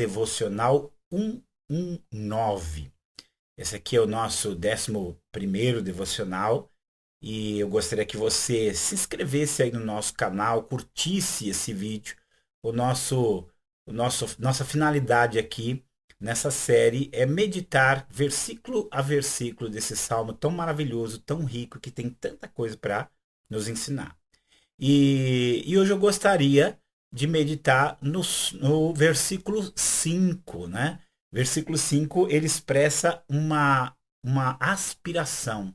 Devocional 119. Esse aqui é o nosso 11º devocional e eu gostaria que você se inscrevesse aí no nosso canal, curtisse esse vídeo. Nossa finalidade aqui nessa série é meditar versículo a versículo desse salmo tão maravilhoso, tão rico, que tem tanta coisa para nos ensinar. E hoje eu gostaria de meditar no versículo 5, né? Versículo 5 ele expressa uma aspiração.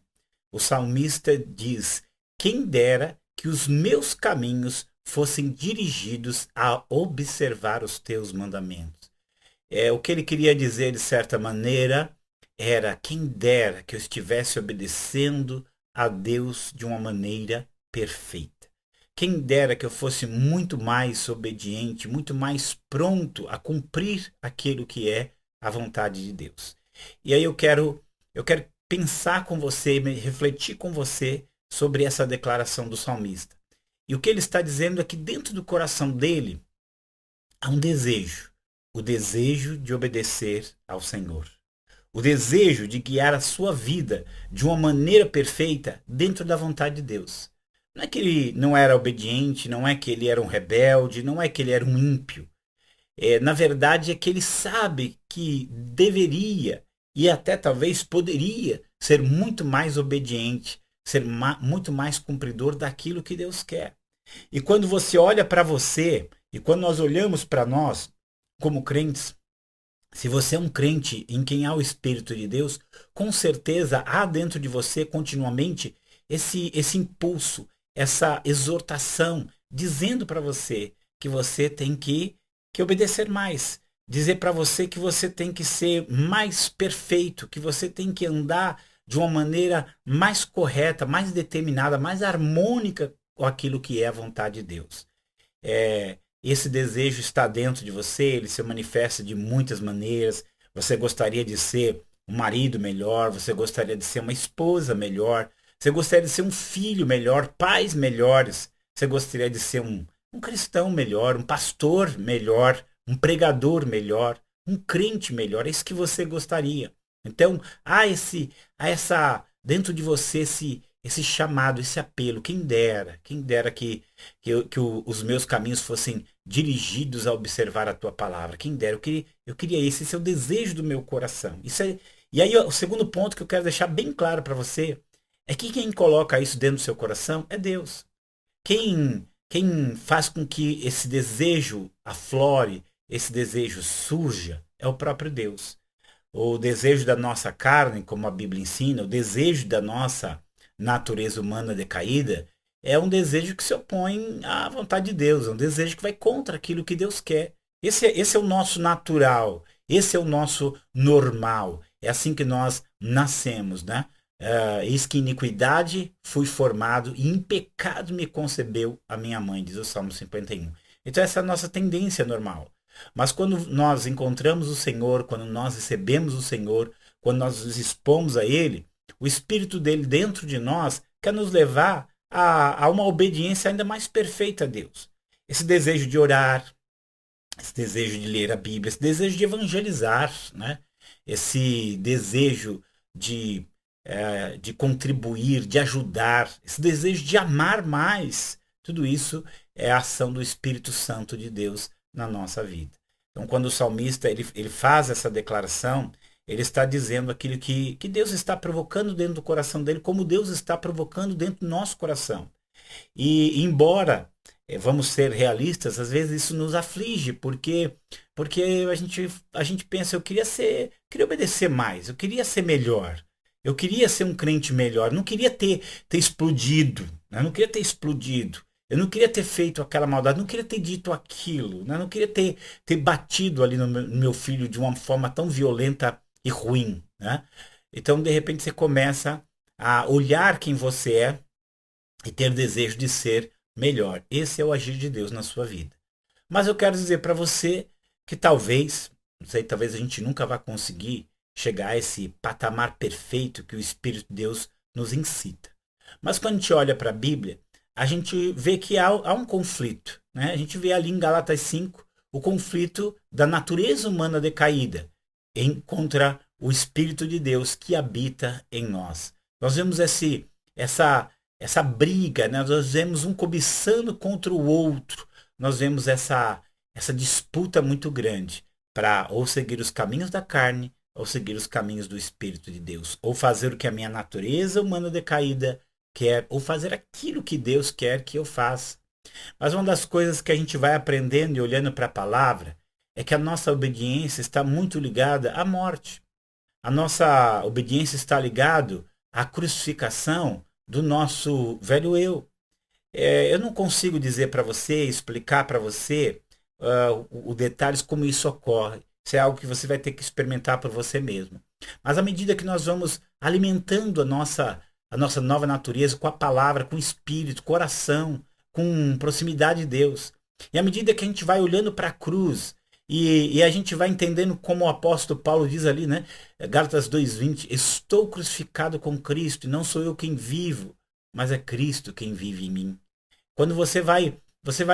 O salmista diz: quem dera que os meus caminhos fossem dirigidos a observar os teus mandamentos. O que ele queria dizer, de certa maneira, era: quem dera que eu estivesse obedecendo a Deus de uma maneira perfeita. Quem dera que eu fosse muito mais obediente, muito mais pronto a cumprir aquilo que é a vontade de Deus. E aí eu quero pensar com você, refletir com você sobre essa declaração do salmista. E o que ele está dizendo é que dentro do coração dele há um desejo, o desejo de obedecer ao Senhor. O desejo de guiar a sua vida de uma maneira perfeita dentro da vontade de Deus. Não é que ele não era obediente, não é que ele era um rebelde, não é que ele era um ímpio. Na verdade, é que ele sabe que deveria e até talvez poderia ser muito mais obediente, ser muito mais cumpridor daquilo que Deus quer. E quando você olha para você, e quando nós olhamos para nós como crentes, se você é um crente em quem há o Espírito de Deus, com certeza há dentro de você continuamente esse impulso, essa exortação, dizendo para você tem que obedecer mais. Dizer para você que você tem que ser mais perfeito, que você tem que andar de uma maneira mais correta, mais determinada, mais harmônica com aquilo que é a vontade de Deus. Esse desejo está dentro de você, ele se manifesta de muitas maneiras. Você gostaria de ser um marido melhor, você gostaria de ser uma esposa melhor, você gostaria de ser um filho melhor, pais melhores, você gostaria de ser um cristão melhor, um pastor melhor, um pregador melhor, um crente melhor. É isso que você gostaria. Então, há essa dentro de você esse chamado, esse apelo. Quem dera que os meus caminhos fossem dirigidos a observar a tua palavra. Quem dera, eu queria isso, esse é o desejo do meu coração. E aí o segundo ponto que eu quero deixar bem claro para você é que quem coloca isso dentro do seu coração é Deus. Quem faz com que esse desejo aflore, esse desejo surja, é o próprio Deus. O desejo da nossa carne, como a Bíblia ensina, o desejo da nossa natureza humana decaída, é um desejo que se opõe à vontade de Deus, é um desejo que vai contra aquilo que Deus quer. Esse é o nosso natural, esse é o nosso normal. É assim que nós nascemos, né? Eis que iniquidade fui formado e em pecado me concebeu a minha mãe, diz o Salmo 51. Então essa é a nossa tendência normal. Mas quando nós encontramos o Senhor, quando nós recebemos o Senhor, quando nós nos expomos a Ele, o Espírito dele dentro de nós quer nos levar a uma obediência ainda mais perfeita a Deus. Esse desejo de orar, esse desejo de ler a Bíblia, esse desejo de evangelizar, né? Esse desejo de contribuir, de ajudar, esse desejo de amar mais, tudo isso é a ação do Espírito Santo de Deus na nossa vida. Então, quando o salmista ele faz essa declaração, ele está dizendo aquilo que Deus está provocando dentro do coração dele, como Deus está provocando dentro do nosso coração. E embora vamos ser realistas, às vezes isso nos aflige, porque a gente pensa, queria obedecer mais, eu queria ser melhor. Eu queria ser um crente melhor, não queria ter explodido, né? Não queria ter explodido. Eu não queria ter feito aquela maldade, não queria ter dito aquilo, né? Não queria ter batido ali no meu filho de uma forma tão violenta e ruim, né? Então, de repente, você começa a olhar quem você é e ter desejo de ser melhor. Esse é o agir de Deus na sua vida. Mas eu quero dizer para você que talvez, não sei, talvez a gente nunca vá conseguir chegar a esse patamar perfeito que o Espírito de Deus nos incita. Mas quando a gente olha para a Bíblia, a gente vê que há um conflito. Né? A gente vê ali em Galatas 5, o conflito da natureza humana decaída contra o Espírito de Deus que habita em nós. Nós vemos essa briga, né? Nós vemos um cobiçando contra o outro, nós vemos essa disputa muito grande para ou seguir os caminhos da carne ou seguir os caminhos do Espírito de Deus, ou fazer o que a minha natureza humana decaída quer, ou fazer aquilo que Deus quer que eu faça. Mas uma das coisas que a gente vai aprendendo e olhando para a palavra é que a nossa obediência está muito ligada à morte. A nossa obediência está ligada à crucificação do nosso velho eu. Eu não consigo dizer para você, explicar para você os detalhes como isso ocorre. Isso é algo que você vai ter que experimentar por você mesmo. Mas à medida que nós vamos alimentando a nossa nova natureza com a palavra, com o espírito, coração, com proximidade de Deus, e à medida que a gente vai olhando para a cruz e a gente vai entendendo como o apóstolo Paulo diz ali, né? Gálatas 2:20, estou crucificado com Cristo e não sou eu quem vivo, mas é Cristo quem vive em mim. Quando você vai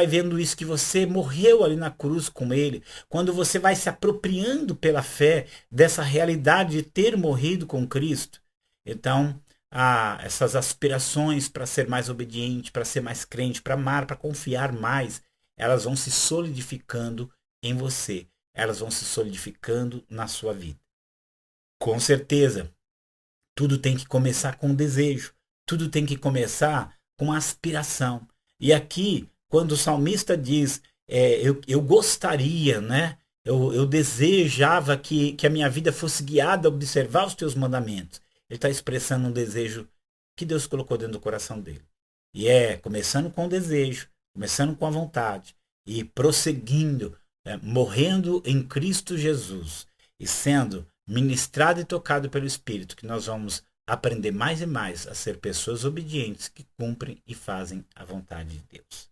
vendo isso que você morreu ali na cruz com ele, quando você vai se apropriando pela fé dessa realidade de ter morrido com Cristo, então essas aspirações para ser mais obediente, para ser mais crente, para amar, para confiar mais, elas vão se solidificando em você, elas vão se solidificando na sua vida. Com certeza, tudo tem que começar com desejo, tudo tem que começar com aspiração. E aqui, quando o salmista diz, eu gostaria, né? Eu desejava que a minha vida fosse guiada a observar os teus mandamentos. Ele está expressando um desejo que Deus colocou dentro do coração dele. E começando com o desejo, começando com a vontade e prosseguindo, morrendo em Cristo Jesus e sendo ministrado e tocado pelo Espírito, que nós vamos aprender mais e mais a ser pessoas obedientes que cumprem e fazem a vontade de Deus.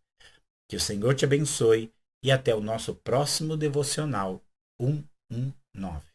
Que o Senhor te abençoe e até o nosso próximo devocional 119.